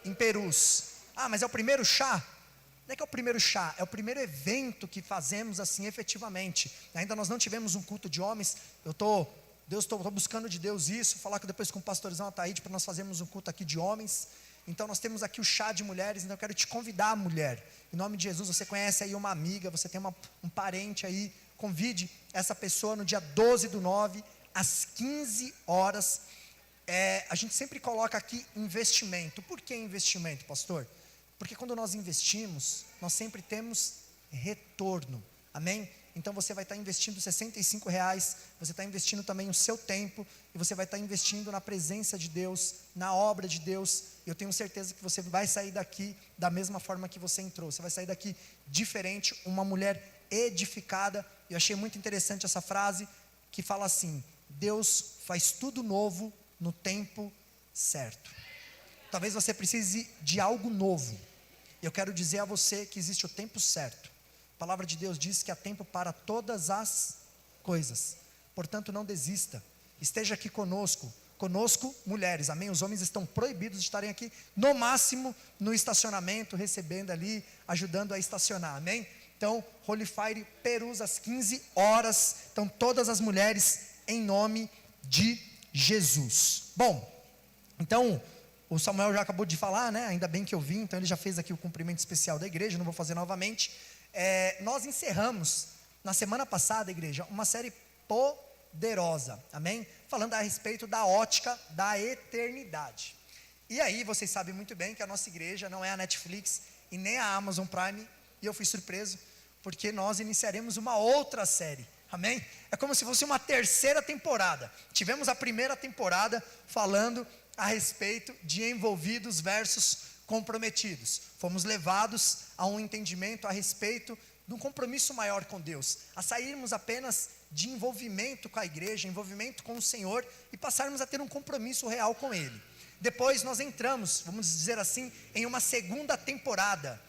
em Perus. Mas é o primeiro chá? Não é que é o primeiro chá, é o primeiro evento que fazemos assim efetivamente. Ainda nós não tivemos um culto de homens. Eu estou buscando de Deus isso, falar depois com o pastorzão Ataíde para nós fazermos um culto aqui de homens. Então nós temos aqui o chá de mulheres, então eu quero te convidar, mulher, em nome de Jesus. Você conhece aí uma amiga, você tem um parente aí, convide essa pessoa no dia 12/9, às 15 horas. A gente sempre coloca aqui investimento. Por que investimento, pastor? Porque quando nós investimos, nós sempre temos retorno, amém? Então você vai estar investindo R$65, você está investindo também o seu tempo, e você vai estar investindo na presença de Deus, na obra de Deus. Eu tenho certeza que você vai sair daqui da mesma forma que você entrou, você vai sair daqui diferente, uma mulher edificada. Eu achei muito interessante essa frase, que fala assim: Deus faz tudo novo no tempo certo. Talvez você precise de algo novo. Eu quero dizer a você que existe o tempo certo. A palavra de Deus diz que há tempo para todas as coisas. Portanto, não desista. Esteja aqui conosco, mulheres, amém? Os homens estão proibidos de estarem aqui, no máximo no estacionamento, recebendo ali, ajudando a estacionar, amém? Então, Holy Fire Perus às 15 horas. Então, todas as mulheres, em nome de Jesus. Bom, então, o Samuel já acabou de falar, né? Ainda bem que eu vim, então ele já fez aqui o cumprimento especial da igreja, não vou fazer novamente. Nós encerramos, na semana passada, igreja, uma série poderosa, amém? Falando a respeito da ótica da eternidade. E aí, vocês sabem muito bem que a nossa igreja não é a Netflix e nem a Amazon Prime, e eu fui surpreso, porque nós iniciaremos uma outra série, amém? É como se fosse uma terceira temporada. Tivemos a primeira temporada falando a respeito de envolvidos versus comprometidos. Fomos levados a um entendimento a respeito de um compromisso maior com Deus, a sairmos apenas de envolvimento com a igreja, envolvimento com o Senhor, e passarmos a ter um compromisso real com Ele. Depois nós entramos, vamos dizer assim, em uma segunda temporada,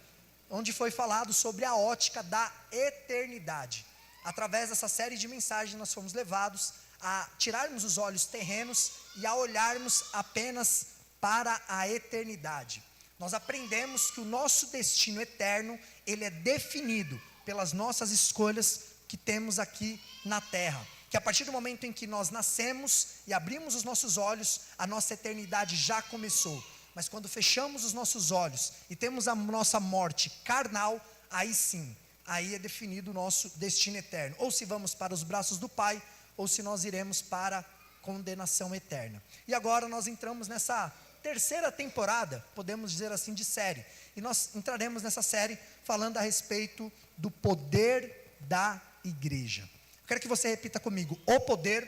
onde foi falado sobre a ótica da eternidade. Através dessa série de mensagens nós fomos levados a tirarmos os olhos terrenos e a olharmos apenas para a eternidade. Nós aprendemos que o nosso destino eterno, ele é definido pelas nossas escolhas que temos aqui na terra. Que a partir do momento em que nós nascemos e abrimos os nossos olhos, a nossa eternidade já começou. Mas quando fechamos os nossos olhos e temos a nossa morte carnal, aí sim, aí é definido o nosso destino eterno. Ou se vamos para os braços do Pai, ou se nós iremos para a condenação eterna. E agora nós entramos nessa terceira temporada, podemos dizer assim, de série. E nós entraremos nessa série falando a respeito do poder da igreja. Eu quero que você repita comigo: o poder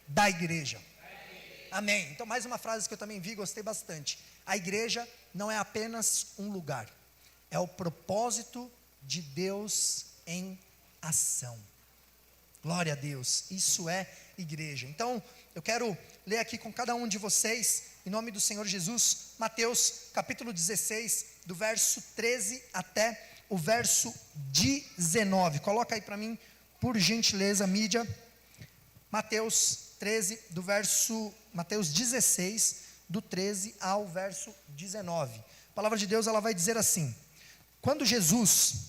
da igreja. Amém. Então, mais uma frase que eu também vi, gostei bastante. A igreja não é apenas um lugar, é o propósito de Deus em ação. Glória a Deus, isso é igreja. Então, eu quero ler aqui com cada um de vocês, em nome do Senhor Jesus, Mateus capítulo 16, do verso 13 até o verso 19. Coloca aí para mim, por gentileza, mídia. Mateus 16, do 13 ao verso 19. A palavra de Deus, ela vai dizer assim: Quando Jesus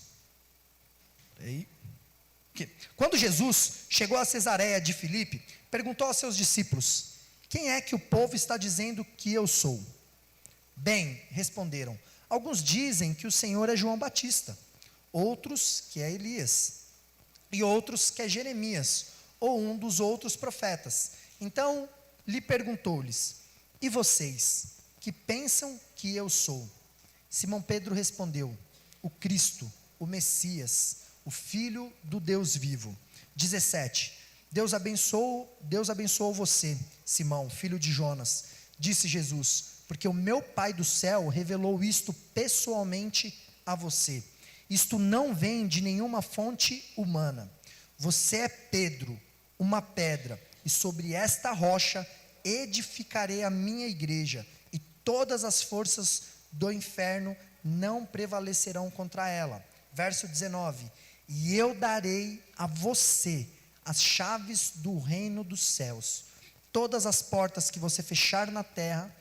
chegou a Cesareia de Filipe, perguntou aos seus discípulos: quem é que o povo está dizendo que eu sou? Bem, responderam, alguns dizem que o Senhor é João Batista, outros que é Elias, e outros que é Jeremias, ou um dos outros profetas. Então lhe perguntou-lhes: e vocês, que pensam que eu sou? Simão Pedro respondeu: o Cristo, o Messias, o Filho do Deus vivo. 17. Deus abençoou você, Simão, filho de Jonas. Disse Jesus: porque o meu Pai do céu revelou isto pessoalmente a você. Isto não vem de nenhuma fonte humana. Você é Pedro, uma pedra, e sobre esta rocha edificarei a minha igreja, e todas as forças do inferno não prevalecerão contra ela. Verso 19. E eu darei a você as chaves do reino dos céus. Todas as portas que você fechar na terra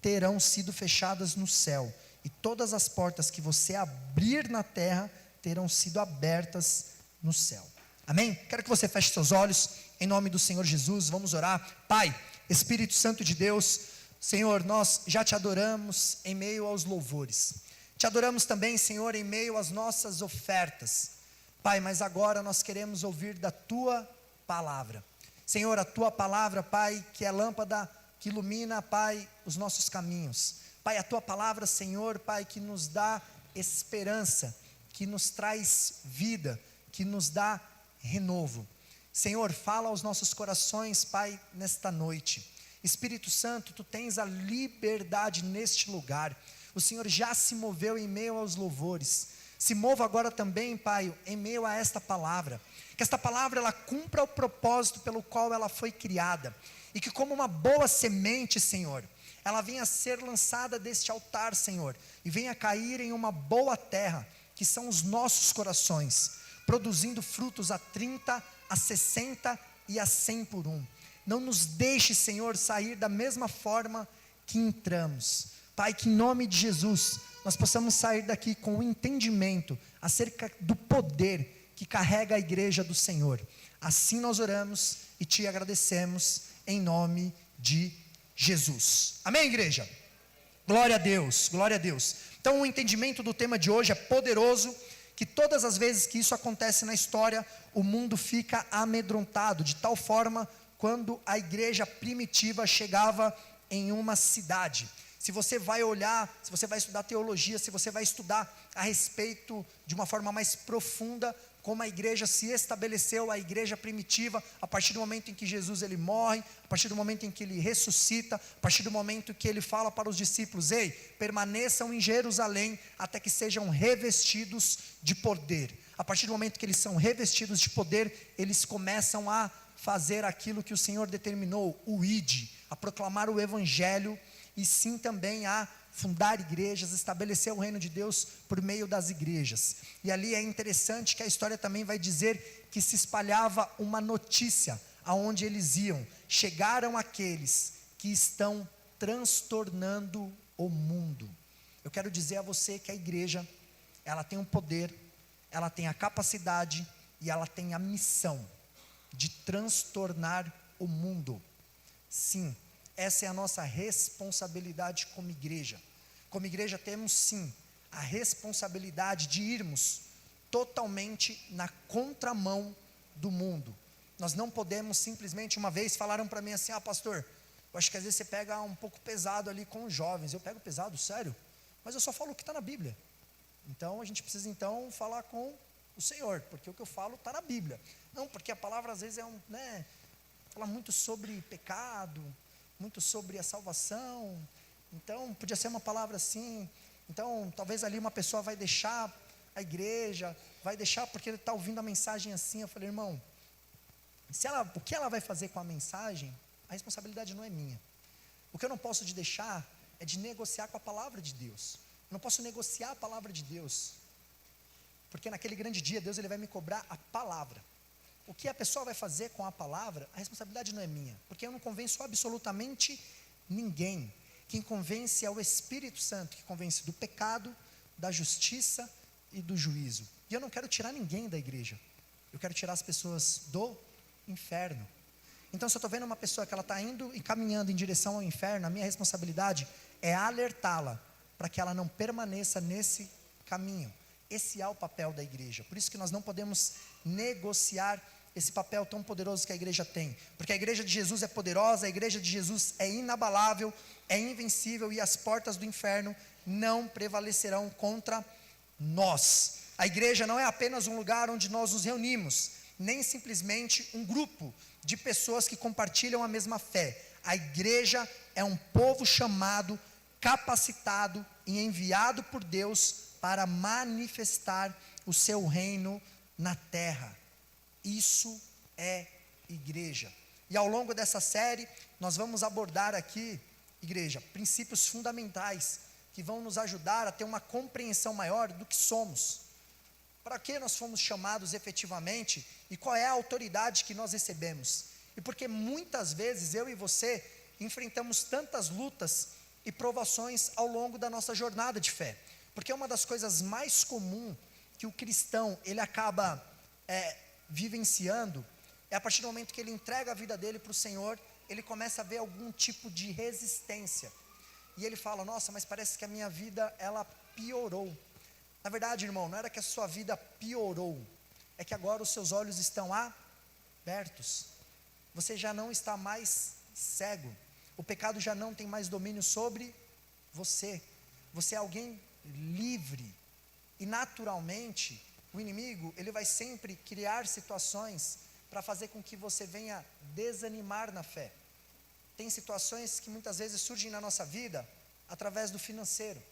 terão sido fechadas no céu, e todas as portas que você abrir na terra terão sido abertas no céu. Amém? Quero que você feche seus olhos, em nome do Senhor Jesus, vamos orar. Pai, Espírito Santo de Deus, Senhor, nós já te adoramos em meio aos louvores, te adoramos também, Senhor, em meio às nossas ofertas, Pai, mas agora nós queremos ouvir da tua palavra, Senhor, a tua palavra, Pai, que é lâmpada que ilumina, Pai, os nossos caminhos, Pai, a tua palavra, Senhor, Pai, que nos dá esperança, que nos traz vida, que nos dá renovo. Senhor, fala aos nossos corações, Pai, nesta noite. Espírito Santo, tu tens a liberdade neste lugar. O Senhor já se moveu em meio aos louvores. Se mova agora também, Pai, em meio a esta palavra. Que esta palavra ela cumpra o propósito pelo qual ela foi criada. E que como uma boa semente, Senhor, ela venha a ser lançada deste altar, Senhor, e venha cair em uma boa terra, que são os nossos corações, produzindo frutos a 30, a 60 e a 100 por um. Não nos deixe, Senhor, sair da mesma forma que entramos. Pai, que em nome de Jesus, nós possamos sair daqui com o entendimento acerca do poder que carrega a igreja do Senhor. Assim nós oramos e te agradecemos em nome de Jesus. Amém, igreja? Glória a Deus, glória a Deus. Então o entendimento do tema de hoje é poderoso, que todas as vezes que isso acontece na história, o mundo fica amedrontado, de tal forma quando a igreja primitiva chegava em uma cidade. Se você vai olhar, se você vai estudar teologia, se você vai estudar a respeito de uma forma mais profunda, como a igreja se estabeleceu, a igreja primitiva, a partir do momento em que Jesus ele morre, a partir do momento em que ele ressuscita, a partir do momento que ele fala para os discípulos, ei, permaneçam em Jerusalém, até que sejam revestidos de poder. A partir do momento que eles são revestidos de poder, eles começam a fazer aquilo que o Senhor determinou, o ide, a proclamar o evangelho, e sim também a fundar igrejas, estabelecer o reino de Deus por meio das igrejas. E ali é interessante que a história também vai dizer que se espalhava uma notícia aonde eles iam. Chegaram aqueles que estão transtornando o mundo. Eu quero dizer a você que a igreja, ela tem um poder, ela tem a capacidade e ela tem a missão de transtornar o mundo. Sim, essa é a nossa responsabilidade como igreja. Como igreja temos sim a responsabilidade de irmos totalmente na contramão do mundo. Nós não podemos simplesmente, uma vez falaram para mim assim, pastor, eu acho que às vezes você pega um pouco pesado ali com os jovens. Eu pego pesado, sério? Mas eu só falo o que está na Bíblia. Então a gente precisa então falar com o Senhor, porque o que eu falo está na Bíblia. Não, porque a palavra às vezes fala muito sobre pecado, muito sobre a salvação. Então podia ser uma palavra assim. Então talvez ali uma pessoa vai deixar a igreja, vai deixar porque ele está ouvindo a mensagem assim. Eu falei, irmão, o que ela vai fazer com a mensagem, a responsabilidade não é minha. O que eu não posso de deixar é de negociar com a palavra de Deus. Eu não posso negociar a palavra de Deus, porque naquele grande dia Deus ele vai me cobrar a palavra. O que a pessoa vai fazer com a palavra, a responsabilidade não é minha, porque eu não convenço absolutamente ninguém. Quem convence é o Espírito Santo, que convence do pecado, da justiça e do juízo. E eu não quero tirar ninguém da igreja, eu quero tirar as pessoas do inferno. Então se eu estou vendo uma pessoa que ela está indo e caminhando em direção ao inferno, a minha responsabilidade é alertá-la, para que ela não permaneça nesse caminho. Esse é o papel da igreja. Por isso que nós não podemos negociar esse papel tão poderoso que a igreja tem, porque a igreja de Jesus é poderosa, a igreja de Jesus é inabalável, é invencível, e as portas do inferno não prevalecerão contra nós. A igreja não é apenas um lugar onde nós nos reunimos, nem simplesmente um grupo de pessoas que compartilham a mesma fé. A igreja é um povo chamado, capacitado e enviado por Deus para manifestar o seu reino na terra. Isso é igreja. E ao longo dessa série, nós vamos abordar aqui, igreja, princípios fundamentais que vão nos ajudar a ter uma compreensão maior do que somos. Para que nós fomos chamados efetivamente e qual é a autoridade que nós recebemos. E porque muitas vezes eu e você enfrentamos tantas lutas e provações ao longo da nossa jornada de fé. Porque uma das coisas mais comuns que o cristão ele acaba vivenciando é a partir do momento que ele entrega a vida dele para o Senhor, ele começa a ver algum tipo de resistência. E ele fala, nossa, mas parece que a minha vida ela piorou. Na verdade, irmão, não era que a sua vida piorou, é que agora os seus olhos estão abertos. Você já não está mais cego. O pecado já não tem mais domínio sobre você. Você é alguém livre. E naturalmente, o inimigo, ele vai sempre criar situações para fazer com que você venha desanimar na fé. Tem situações que muitas vezes surgem na nossa vida através do financeiro.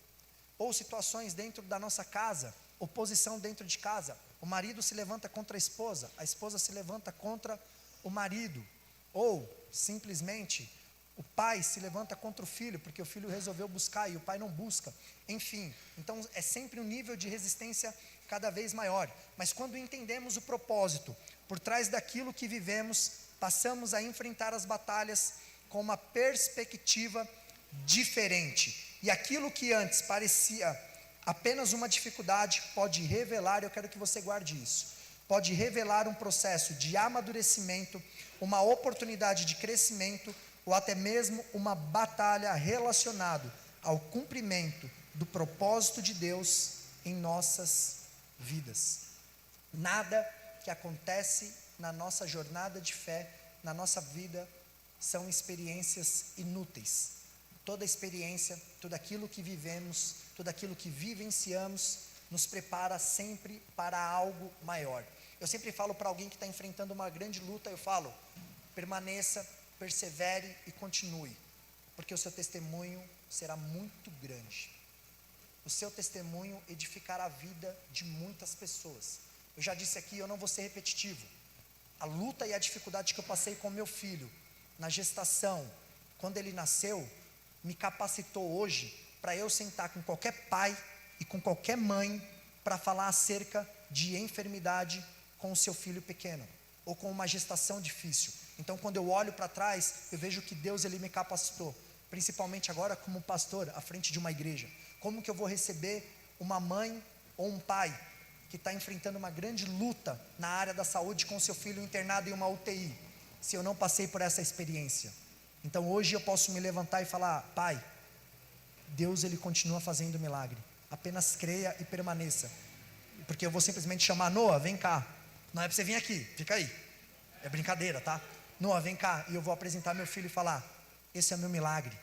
Ou situações dentro da nossa casa, oposição dentro de casa. O marido se levanta contra a esposa se levanta contra o marido. Ou, simplesmente, o pai se levanta contra o filho, porque o filho resolveu buscar e o pai não busca. Enfim, então é sempre um nível de resistência cada vez maior. Mas quando entendemos o propósito, por trás daquilo que vivemos, passamos a enfrentar as batalhas com uma perspectiva diferente. E aquilo que antes parecia apenas uma dificuldade, pode revelar, eu quero que você guarde isso, pode revelar um processo de amadurecimento, uma oportunidade de crescimento, ou até mesmo uma batalha relacionada ao cumprimento do propósito de Deus em nossas vidas. Nada que acontece na nossa jornada de fé, na nossa vida, são experiências inúteis. Toda experiência, tudo aquilo que vivemos, tudo aquilo que vivenciamos, nos prepara sempre para algo maior. Eu sempre falo para alguém que está enfrentando uma grande luta, eu falo, permaneça, persevere e continue, porque o seu testemunho será muito grande. O seu testemunho edificará a vida de muitas pessoas. Eu já disse aqui, eu não vou ser repetitivo. A luta e a dificuldade que eu passei com meu filho, na gestação, quando ele nasceu, me capacitou hoje para eu sentar com qualquer pai e com qualquer mãe para falar acerca de enfermidade com o seu filho pequeno, ou com uma gestação difícil. Então quando eu olho para trás, eu vejo que Deus ele me capacitou, principalmente agora como pastor à frente de uma igreja. Como que eu vou receber uma mãe ou um pai que está enfrentando uma grande luta na área da saúde com seu filho internado em uma UTI, se eu não passei por essa experiência? Então hoje eu posso me levantar e falar, pai, Deus ele continua fazendo milagre, apenas creia e permaneça, porque eu vou simplesmente chamar, Noah, vem cá, não é para você vir aqui, fica aí, é brincadeira, tá? Noah, vem cá, e eu vou apresentar meu filho e falar, esse é o meu milagre,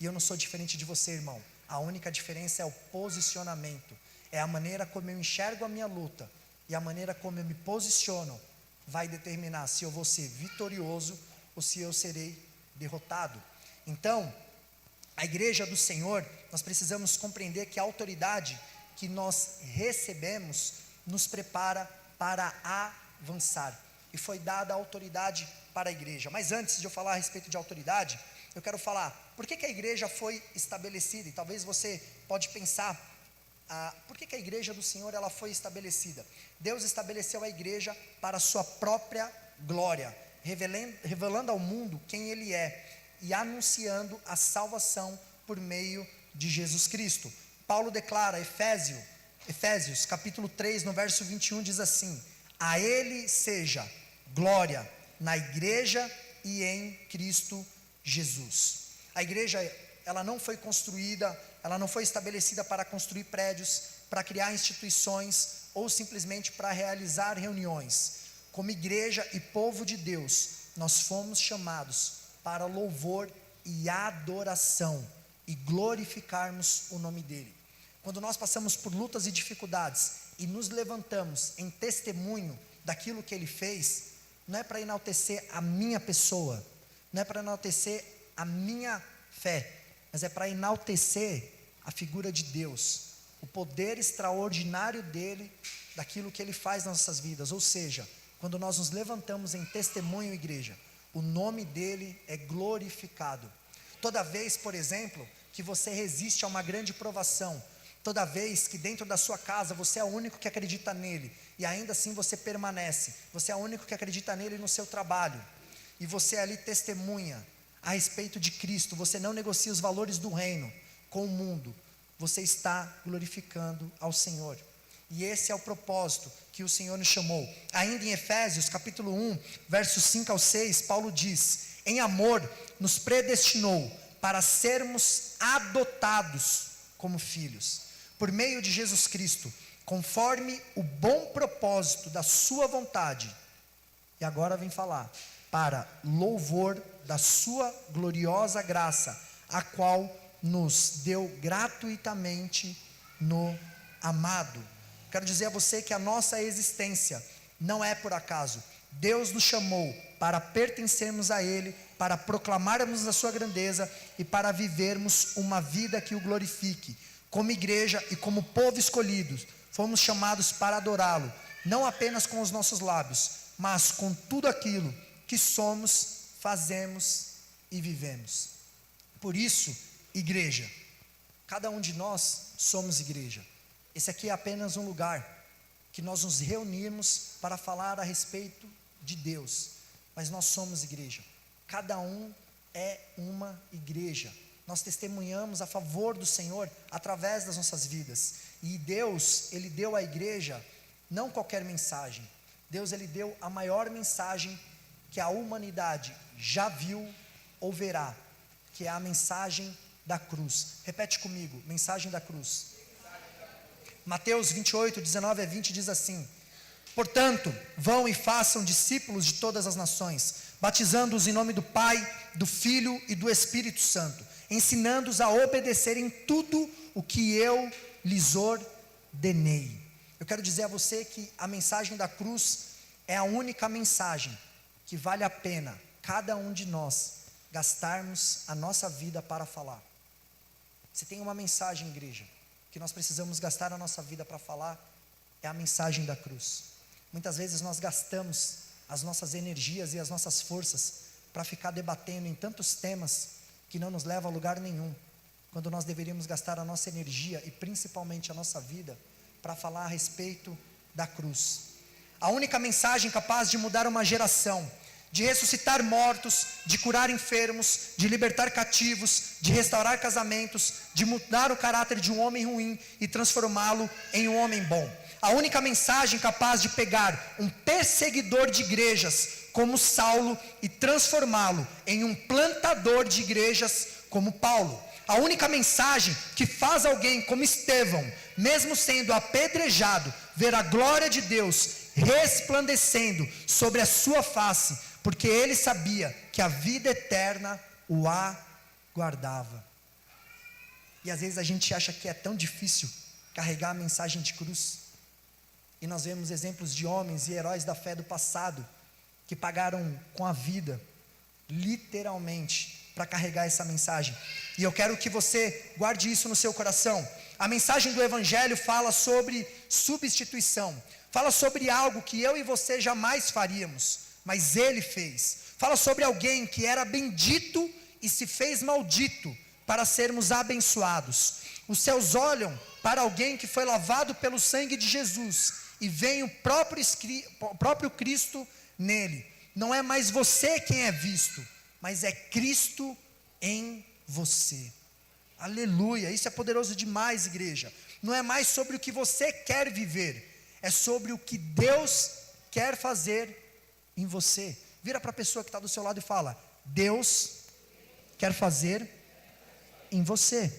e eu não sou diferente de você, irmão, a única diferença é o posicionamento, é a maneira como eu enxergo a minha luta, e a maneira como eu me posiciono, vai determinar se eu vou ser vitorioso, ou se eu serei derrotado. Então, a igreja do Senhor, nós precisamos compreender que a autoridade que nós recebemos, nos prepara para avançar, e foi dada a autoridade para a igreja. Mas antes de eu falar a respeito de autoridade, eu quero falar, por que a igreja foi estabelecida? E talvez você pode pensar, por que a igreja do Senhor ela foi estabelecida? Deus estabeleceu a igreja para a sua própria glória, revelando ao mundo quem Ele é, e anunciando a salvação por meio de Jesus Cristo. Paulo declara, Efésios capítulo 3, no verso 21, diz assim, a Ele seja glória na igreja e em Cristo Jesus. A igreja, ela não foi construída, ela não foi estabelecida para construir prédios, para criar instituições, ou simplesmente para realizar reuniões. Como igreja e povo de Deus, nós fomos chamados para louvor e adoração, e glorificarmos o nome dEle. Quando nós passamos por lutas e dificuldades, e nos levantamos em testemunho daquilo que Ele fez, não é para enaltecer a minha pessoa, não é para enaltecer a minha fé, mas é para enaltecer a figura de Deus, o poder extraordinário dEle, daquilo que Ele faz nas nossas vidas. Ou seja, quando nós nos levantamos em testemunho, igreja, o nome dEle é glorificado. Toda vez, por exemplo, que você resiste a uma grande provação, toda vez que dentro da sua casa você é o único que acredita nele, e ainda assim você permanece, você é o único que acredita nele no seu trabalho, e você ali testemunha, a respeito de Cristo, você não negocia os valores do reino com o mundo, você está glorificando ao Senhor. E esse é o propósito que o Senhor nos chamou. Ainda em Efésios capítulo 1, versos 5 ao 6, Paulo diz: em amor nos predestinou para sermos adotados como filhos, por meio de Jesus Cristo, conforme o bom propósito da sua vontade. E agora vem falar, para louvor da sua gloriosa graça, a qual nos deu gratuitamente no amado. Quero dizer a você que a nossa existência não é por acaso. Deus nos chamou para pertencermos a Ele, para proclamarmos a sua grandeza e para vivermos uma vida que o glorifique. Como igreja e como povo escolhido, fomos chamados para adorá-lo, não apenas com os nossos lábios, mas com tudo aquilo que somos, fazemos e vivemos. Por isso, igreja, cada um de nós somos igreja. Esse aqui é apenas um lugar que nós nos reunimos para falar a respeito de Deus, mas nós somos igreja. Cada um é uma igreja. Nós testemunhamos a favor do Senhor através das nossas vidas. E Deus, Ele deu à igreja não qualquer mensagem. Deus, Ele deu a maior mensagem que a humanidade já viu ou verá, que é a mensagem da cruz. Repete comigo, mensagem da cruz. Mateus 28, 19 a 20 diz assim: portanto, vão e façam discípulos de todas as nações, batizando-os em nome do Pai, do Filho e do Espírito Santo, ensinando-os a obedecerem tudo o que eu lhes ordenei. Eu quero dizer a você que a mensagem da cruz é a única mensagem que vale a pena cada um de nós gastarmos a nossa vida para falar. Se tem uma mensagem, igreja, que nós precisamos gastar a nossa vida para falar, é a mensagem da cruz. Muitas vezes nós gastamos as nossas energias e as nossas forças para ficar debatendo em tantos temas que não nos levam a lugar nenhum, quando nós deveríamos gastar a nossa energia e principalmente a nossa vida para falar a respeito da cruz. A única mensagem capaz de mudar uma geração, de ressuscitar mortos, de curar enfermos, de libertar cativos, de restaurar casamentos, de mudar o caráter de um homem ruim e transformá-lo em um homem bom. A única mensagem capaz de pegar um perseguidor de igrejas como Saulo e transformá-lo em um plantador de igrejas como Paulo. A única mensagem que faz alguém como Estevão, mesmo sendo apedrejado, ver a glória de Deus resplandecendo sobre a sua face, porque ele sabia que a vida eterna o aguardava. E às vezes a gente acha que é tão difícil carregar a mensagem de cruz. E nós vemos exemplos de homens e heróis da fé do passado que pagaram com a vida, literalmente, para carregar essa mensagem. E eu quero que você guarde isso no seu coração. A mensagem do Evangelho fala sobre substituição, fala sobre algo que eu e você jamais faríamos, mas Ele fez. Fala sobre alguém que era bendito e se fez maldito para sermos abençoados. Os céus olham para alguém que foi lavado pelo sangue de Jesus e vem o próprio Cristo nele. Não é mais você quem é visto, mas é Cristo em você. Aleluia, isso é poderoso demais, igreja. Não é mais sobre o que você quer viver, é sobre o que Deus quer fazer em você. Vira para a pessoa que está do seu lado e fala: Deus quer fazer em você.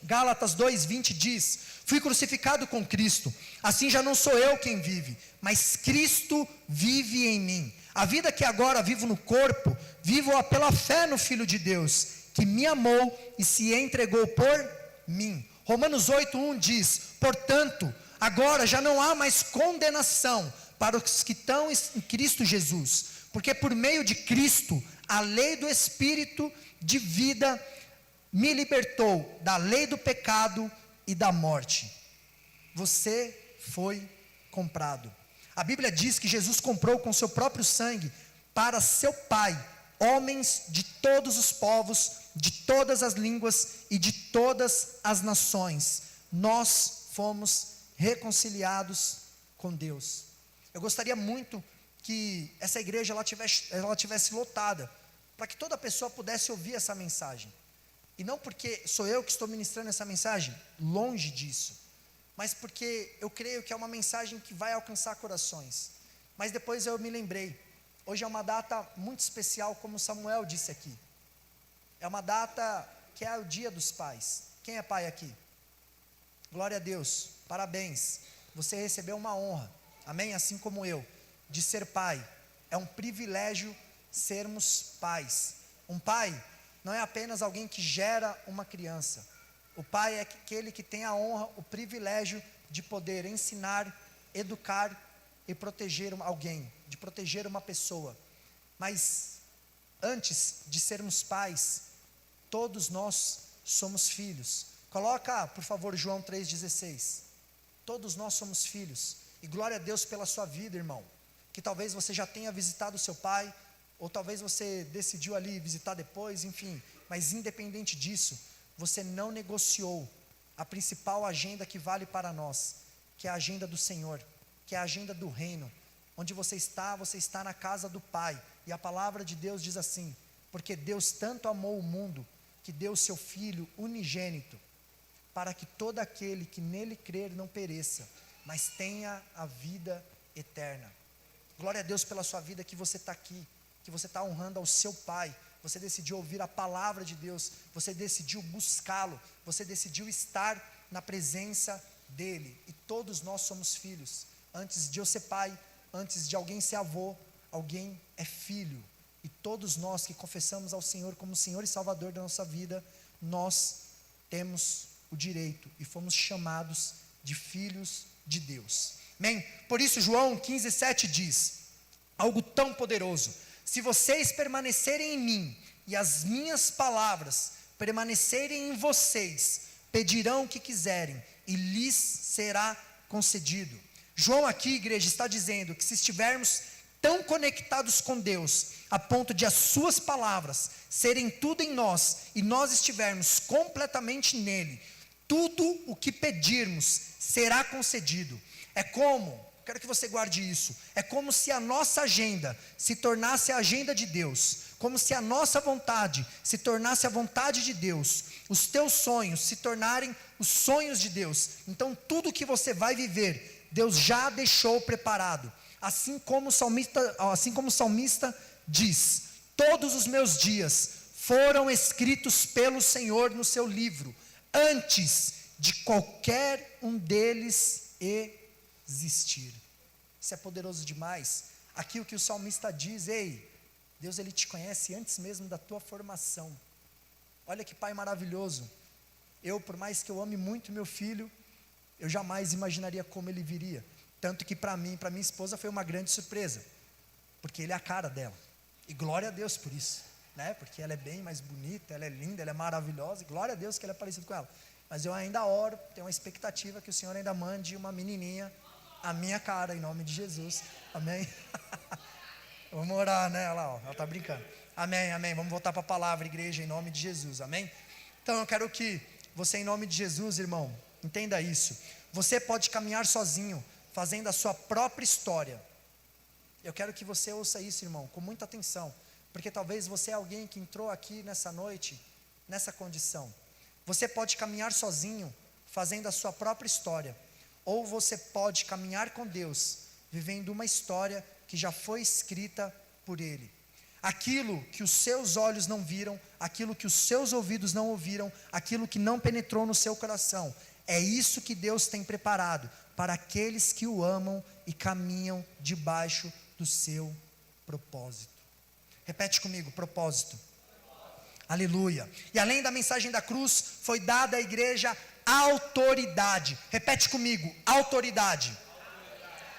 Gálatas 2:20 diz: fui crucificado com Cristo, assim já não sou eu quem vive, mas Cristo vive em mim. A vida que agora vivo no corpo, vivo-a pela fé no Filho de Deus, que me amou e se entregou por mim. Romanos 8:1 diz: portanto, agora já não há mais condenação para os que estão em Cristo Jesus, porque por meio de Cristo, a lei do Espírito de vida me libertou da lei do pecado e da morte. Você foi comprado. A Bíblia diz que Jesus comprou com seu próprio sangue para seu Pai homens de todos os povos, de todas as línguas e de todas as nações. Nós fomos reconciliados com Deus. Eu gostaria muito que essa igreja ela tivesse lotada, para que toda pessoa pudesse ouvir essa mensagem. E não porque sou eu que estou ministrando essa mensagem, longe disso, mas porque eu creio que é uma mensagem que vai alcançar corações. Mas depois eu me lembrei, hoje é uma data muito especial, como Samuel disse aqui. É uma data que é o Dia dos Pais. Quem é pai aqui? Glória a Deus, parabéns, você recebeu uma honra, amém? Assim como eu, de ser pai. É um privilégio sermos pais. Um pai não é apenas alguém que gera uma criança. O pai é aquele que tem a honra, o privilégio de poder ensinar, educar e proteger alguém, de proteger uma pessoa. Mas antes de sermos pais, todos nós somos filhos. Coloca, por favor, João 3,16. Todos nós somos filhos. E glória a Deus pela sua vida, irmão. Que talvez você já tenha visitado o seu pai, ou talvez você decidiu ali visitar depois, enfim. Mas independente disso, você não negociou a principal agenda que vale para nós, que é a agenda do Senhor, que é a agenda do reino. Onde você está na casa do Pai. E a palavra de Deus diz assim: porque Deus tanto amou o mundo, que deu o seu Filho unigênito, para que todo aquele que nele crer não pereça, mas tenha a vida eterna. Glória a Deus pela sua vida, que você está aqui, que você está honrando ao seu Pai. Você decidiu ouvir a palavra de Deus, você decidiu buscá-lo, você decidiu estar na presença dEle. E todos nós somos filhos. Antes de eu ser pai, antes de alguém ser avô, alguém é filho. E todos nós que confessamos ao Senhor como Senhor e Salvador da nossa vida, nós temos o direito e fomos chamados de filhos de Deus. Amém? Por isso João 15,7 diz algo tão poderoso: se vocês permanecerem em mim e as minhas palavras permanecerem em vocês, pedirão o que quiserem e lhes será concedido. João aqui, igreja, está dizendo que se estivermos tão conectados com Deus, a ponto de as suas palavras serem tudo em nós, e nós estivermos completamente nele, tudo o que pedirmos será concedido. É como, quero que você guarde isso, é como se a nossa agenda se tornasse a agenda de Deus, como se a nossa vontade se tornasse a vontade de Deus, os teus sonhos se tornarem os sonhos de Deus. Então tudo que você vai viver, Deus já deixou preparado. Assim como o salmista diz: todos os meus dias foram escritos pelo Senhor no seu livro, antes de qualquer um deles existir. Isso é poderoso demais. Aqui o que o salmista diz: ei, Deus, Ele te conhece antes mesmo da tua formação. Olha que pai maravilhoso. Eu, por mais que eu ame muito meu filho, eu jamais imaginaria como ele viria. Tanto que para mim, para minha esposa, foi uma grande surpresa, porque ele é a cara dela. E glória a Deus por isso, né? Porque ela é bem mais bonita, ela é linda, ela é maravilhosa, e glória a Deus que ele é parecido com ela. Mas eu ainda oro, tenho uma expectativa que o Senhor ainda mande uma menininha a minha cara, em nome de Jesus. Amém? Vamos orar, né? Olha lá, ó, ela está brincando. Amém, amém. Vamos voltar para a palavra, igreja, em nome de Jesus. Amém? Então eu quero que você, em nome de Jesus, irmão, entenda isso. Você pode caminhar sozinho, fazendo a sua própria história. Eu quero que você ouça isso, irmão, com muita atenção, porque talvez você é alguém que entrou aqui nessa noite, nessa condição. Você pode caminhar sozinho, fazendo a sua própria história, ou você pode caminhar com Deus, vivendo uma história que já foi escrita por Ele. Aquilo que os seus olhos não viram, aquilo que os seus ouvidos não ouviram, aquilo que não penetrou no seu coração, é isso que Deus tem preparado para aqueles que o amam e caminham debaixo do seu propósito. Repete comigo: propósito. Aleluia. E além da mensagem da cruz, foi dada à igreja autoridade. Repete comigo: autoridade.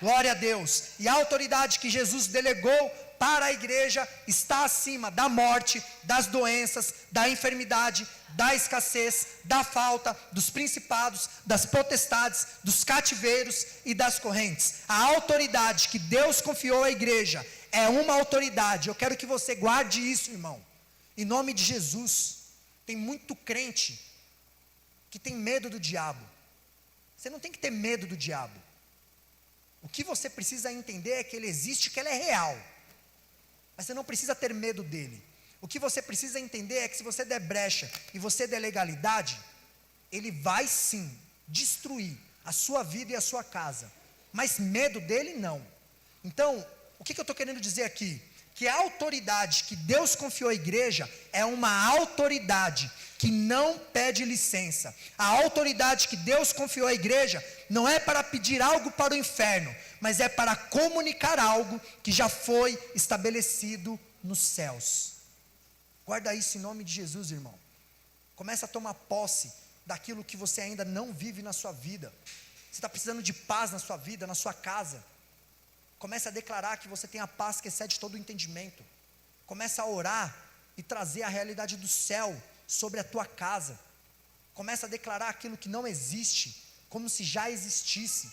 Glória a Deus. E a autoridade que Jesus delegou para a igreja está acima da morte, das doenças, da enfermidade, da escassez, da falta, dos principados, das potestades, dos cativeiros e das correntes. A autoridade que Deus confiou à igreja é uma autoridade. Eu quero que você guarde isso, irmão, em nome de Jesus. Tem muito crente que tem medo do diabo. Você não tem que ter medo do diabo. O que você precisa entender é que ele existe, que ele é real. Mas você não precisa ter medo dele. O que você precisa entender é que se você der brecha e você der legalidade, ele vai sim destruir a sua vida e a sua casa, mas medo dele não. Então, o que eu estou querendo dizer aqui? Que a autoridade que Deus confiou à igreja é uma autoridade que não pede licença. A autoridade que Deus confiou à igreja não é para pedir algo para o inferno, mas é para comunicar algo que já foi estabelecido nos céus. Guarda isso em nome de Jesus, irmão. Começa a tomar posse daquilo que você ainda não vive na sua vida. Você está precisando de paz na sua vida, na sua casa. Comece a declarar que você tem a paz que excede todo o entendimento. Comece a orar e trazer a realidade do céu sobre a tua casa. Comece a declarar aquilo que não existe, como se já existisse.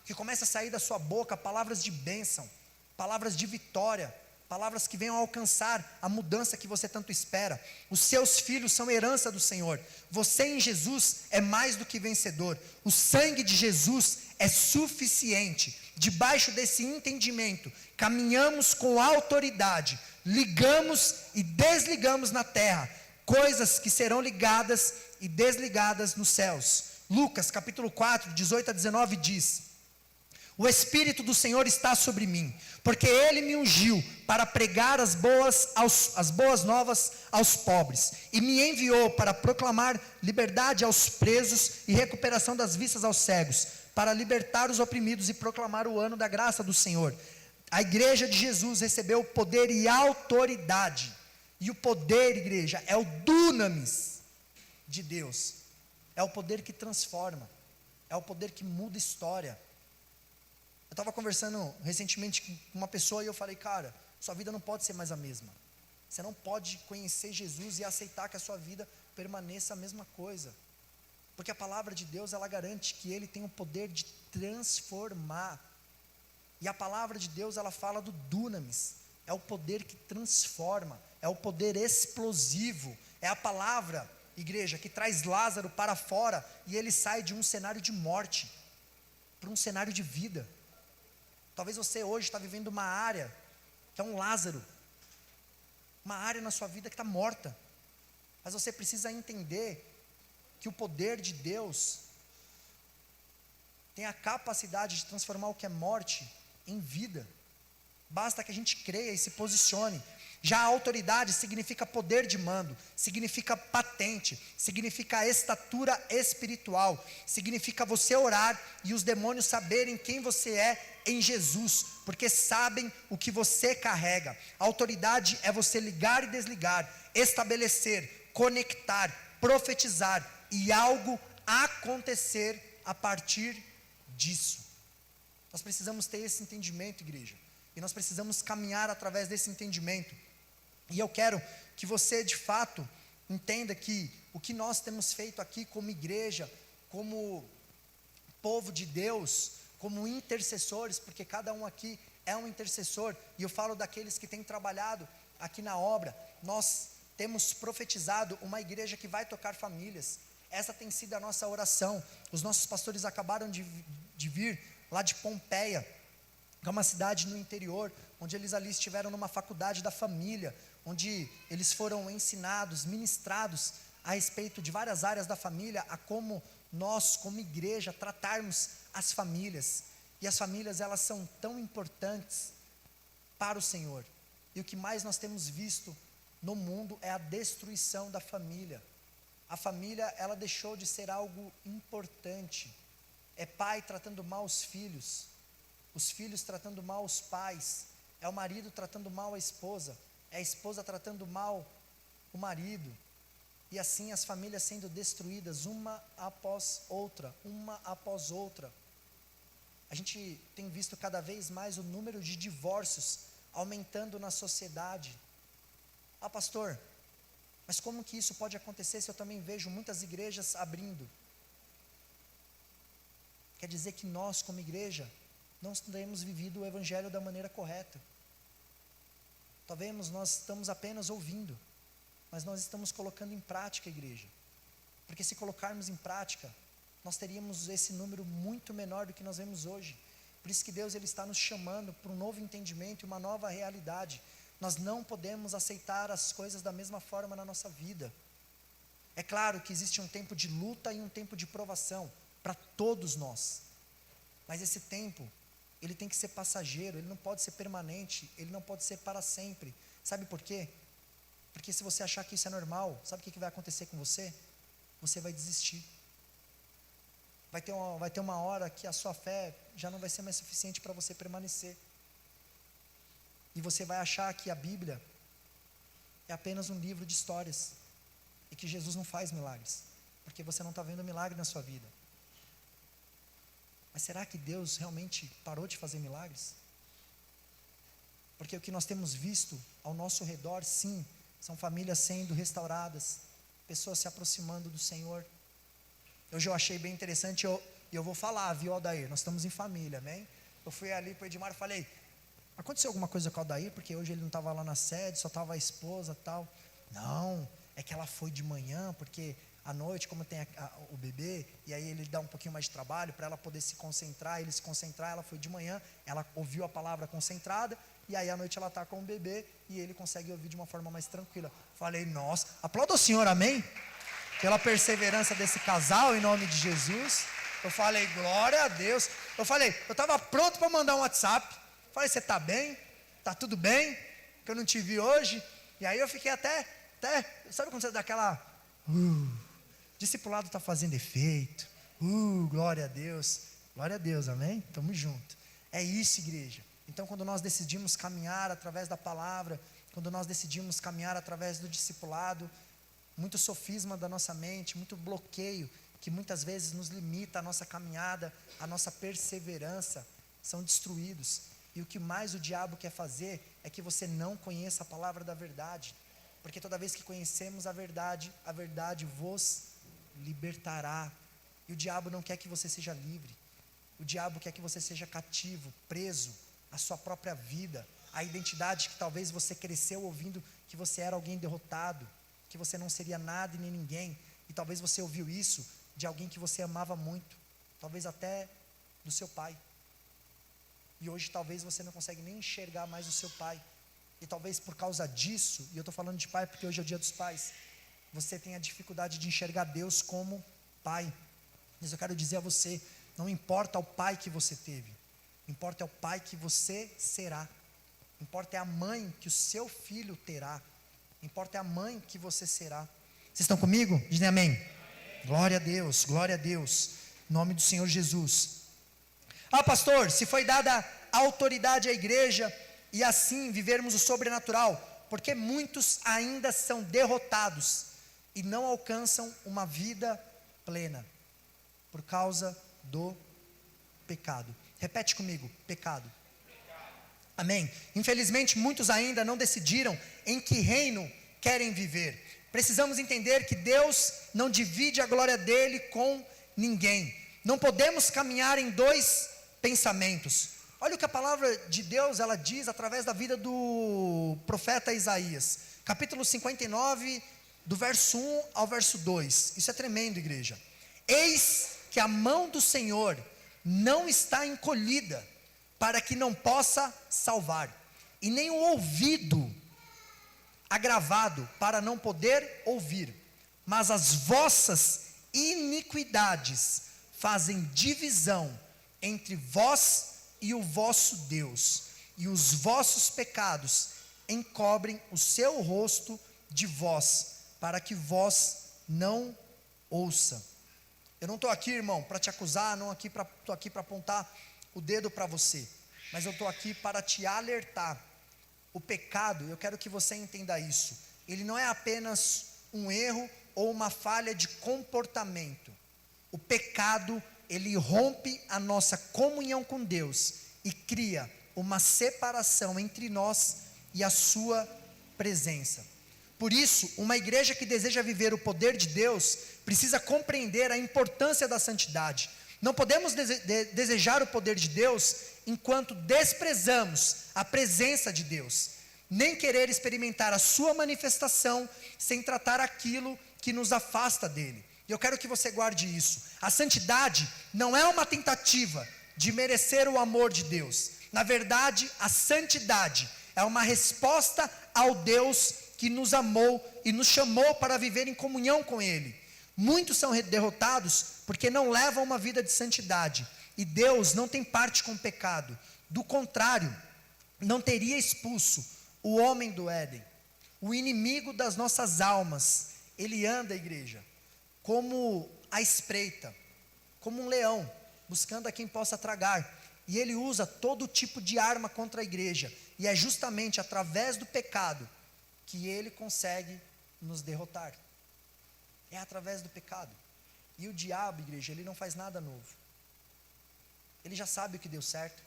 Que comece a sair da sua boca palavras de bênção, palavras de vitória, palavras que venham a alcançar a mudança que você tanto espera. Os seus filhos são herança do Senhor. Você em Jesus é mais do que vencedor. O sangue de Jesus é suficiente. Debaixo desse entendimento, caminhamos com autoridade, ligamos e desligamos na terra coisas que serão ligadas e desligadas nos céus. Lucas capítulo 4, 18 a 19 diz: o Espírito do Senhor está sobre mim, porque Ele me ungiu para pregar as boas novas aos pobres, e me enviou para proclamar liberdade aos presos e recuperação das vistas aos cegos, para libertar os oprimidos e proclamar o ano da graça do Senhor. A igreja de Jesus recebeu poder e autoridade, e o poder, igreja, é o dunamis de Deus, é o poder que transforma, é o poder que muda história. Eu estava conversando recentemente com uma pessoa e eu falei: cara, sua vida não pode ser mais a mesma. Você não pode conhecer Jesus e aceitar que a sua vida permaneça a mesma coisa. Porque a palavra de Deus, ela garante que Ele tem o poder de transformar. E a palavra de Deus, ela fala do dunamis. É o poder que transforma, é o poder explosivo. É a palavra, igreja, que traz Lázaro para fora e ele sai de um cenário de morte para um cenário de vida. Talvez você hoje está vivendo uma área que é um Lázaro, uma área na sua vida que está morta, mas você precisa entender que o poder de Deus tem a capacidade de transformar o que é morte em vida. Basta que a gente creia e se posicione. Já a autoridade significa poder de mando, significa patente, significa estatura espiritual, significa você orar e os demônios saberem quem você é em Jesus, porque sabem o que você carrega. A autoridade é você ligar e desligar, estabelecer, conectar, profetizar e algo acontecer a partir disso. Nós precisamos ter esse entendimento, igreja, e nós precisamos caminhar através desse entendimento. E eu quero que você de fato entenda que o que nós temos feito aqui como igreja, como povo de Deus, como intercessores, porque cada um aqui é um intercessor, e eu falo daqueles que têm trabalhado aqui na obra, nós temos profetizado uma igreja que vai tocar famílias. Essa tem sido a nossa oração. Os nossos pastores acabaram de vir lá de Pompeia, que é uma cidade no interior, onde eles ali estiveram numa faculdade da família, onde eles foram ensinados, ministrados a respeito de várias áreas da família, a como nós, como igreja, tratarmos as famílias. E as famílias, elas são tão importantes para o Senhor. E o que mais nós temos visto no mundo é a destruição da família. A família, ela deixou de ser algo importante. É pai tratando mal os filhos tratando mal os pais, é o marido tratando mal a esposa, é a esposa tratando mal o marido, e assim as famílias sendo destruídas uma após outra. A gente tem visto cada vez mais o número de divórcios aumentando na sociedade. Ah, pastor, mas como que isso pode acontecer se eu também vejo muitas igrejas abrindo? Quer dizer que nós, como igreja, não temos vivido o evangelho da maneira correta. Talvez nós estamos apenas ouvindo, mas nós estamos colocando em prática, igreja. Porque se colocarmos em prática, nós teríamos esse número muito menor do que nós vemos hoje. Por isso que Deus, Ele está nos chamando para um novo entendimento e uma nova realidade. Nós não podemos aceitar as coisas da mesma forma na nossa vida. É claro que existe um tempo de luta e um tempo de provação para todos nós. Mas esse tempo, ele tem que ser passageiro, ele não pode ser permanente, ele não pode ser para sempre. Sabe por quê? Porque se você achar que isso é normal, sabe o que vai acontecer com você? Você vai desistir. Vai ter uma hora que a sua fé já não vai ser mais suficiente para você permanecer. E você vai achar que a Bíblia é apenas um livro de histórias. E que Jesus não faz milagres. Porque você não está vendo milagre na sua vida. Mas será que Deus realmente parou de fazer milagres? Porque o que nós temos visto ao nosso redor, sim, são famílias sendo restauradas, pessoas se aproximando do Senhor. Hoje eu achei bem interessante, eu vou falar, viu, Aldair? Nós estamos em família, amém? Eu fui ali para o Edmar e falei, aconteceu alguma coisa com o Aldair? Porque hoje ele não estava lá na sede, só estava a esposa e tal. Não, é que ela foi de manhã, porque à noite, como tem o bebê, e aí ele dá um pouquinho mais de trabalho, para ela poder se concentrar, ele se concentrar, ela foi de manhã, ela ouviu a palavra concentrada, e aí à noite ela está com o bebê, e ele consegue ouvir de uma forma mais tranquila. Falei, nossa, aplauda o Senhor, amém? Pela perseverança desse casal, em nome de Jesus. Eu falei, glória a Deus. Eu estava pronto para mandar um WhatsApp. Falei, você está bem? Está tudo bem? Que eu não te vi hoje. E aí eu fiquei até sabe quando você dá aquela, discipulado está fazendo efeito, glória a Deus, amém? Tamo junto, é isso, igreja. Então quando nós decidimos caminhar através da palavra, quando nós decidimos caminhar através do discipulado, muito sofisma da nossa mente, muito bloqueio, que muitas vezes nos limita a nossa caminhada, a nossa perseverança, são destruídos. E o que mais o diabo quer fazer, é que você não conheça a palavra da verdade, porque toda vez que conhecemos a verdade vos libertará. E o diabo não quer que você seja livre. O diabo quer que você seja cativo, preso à sua própria vida, à identidade que talvez você cresceu ouvindo que você era alguém derrotado, que você não seria nada e nem ninguém. E talvez você ouviu isso de alguém que você amava muito, talvez até do seu pai. E hoje talvez você não consegue nem enxergar mais o seu pai. E talvez por causa disso, e eu estou falando de pai porque hoje é o dia dos pais, você tenha dificuldade de enxergar Deus como pai. Mas eu quero dizer a você, não importa o pai que você teve, importa é o pai que você será. Importa é a mãe que o seu filho terá. Importa é a mãe que você será. Vocês estão comigo? Dizem amém. Glória a Deus, glória a Deus. Em nome do Senhor Jesus. Ah, pastor, se foi dada autoridade à igreja e assim vivermos o sobrenatural, porque muitos ainda são derrotados e não alcançam uma vida plena por causa do pecado. Repete comigo, pecado. Amém. Infelizmente muitos ainda não decidiram em que reino querem viver. Precisamos entender que Deus não divide a glória dele com ninguém. Não podemos caminhar em dois pensamentos. Olha o que a palavra de Deus ela diz através da vida do profeta Isaías, capítulo 59, do verso 1 ao verso 2. Isso é tremendo, igreja. Eis que a mão do Senhor não está encolhida, para que não possa salvar, e nem o ouvido agravado, para não poder ouvir. Mas as vossas iniquidades fazem divisão entre vós e o vosso Deus, e os vossos pecados encobrem o seu rosto de vós, para que vós não ouça. Eu não estou aqui, irmão, para te acusar, não estou aqui para apontar o dedo para você, mas eu estou aqui para te alertar. O pecado, eu quero que você entenda isso, ele não é apenas um erro ou uma falha de comportamento. O pecado, ele rompe a nossa comunhão com Deus e cria uma separação entre nós e a sua presença. Por isso, uma igreja que deseja viver o poder de Deus precisa compreender a importância da santidade. Não podemos desejar o poder de Deus enquanto desprezamos a presença de Deus, nem querer experimentar a sua manifestação sem tratar aquilo que nos afasta dele. E eu quero que você guarde isso. A santidade não é uma tentativa de merecer o amor de Deus. Na verdade, a santidade é uma resposta ao Deus que nos amou e nos chamou para viver em comunhão com Ele. Muitos são derrotados porque não levam uma vida de santidade, e Deus não tem parte com o pecado. Do contrário, não teria expulso o homem do Éden. O inimigo das nossas almas, ele anda, igreja, como a espreita, como um leão, buscando a quem possa tragar, e ele usa todo tipo de arma contra a igreja, e é justamente através do pecado que ele consegue nos derrotar. É através do pecado. E o diabo, igreja, ele não faz nada novo. Ele já sabe o que deu certo,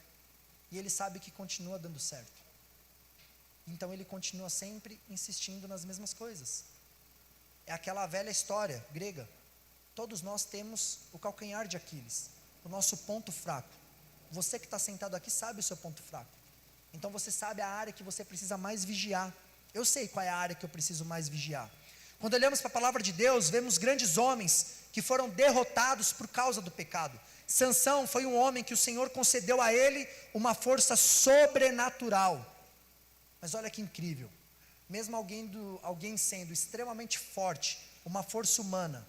e ele sabe que continua dando certo. Então ele continua sempre insistindo nas mesmas coisas. É aquela velha história grega. Todos nós temos o calcanhar de Aquiles, o nosso ponto fraco. Você que está sentado aqui sabe o seu ponto fraco. Então você sabe a área que você precisa mais vigiar. Eu sei qual é a área que eu preciso mais vigiar. Quando olhamos para a palavra de Deus, vemos grandes homens que foram derrotados por causa do pecado. Sansão foi um homem que o Senhor concedeu a ele uma força sobrenatural. Mas olha que incrível, mesmo alguém sendo extremamente forte, uma força humana,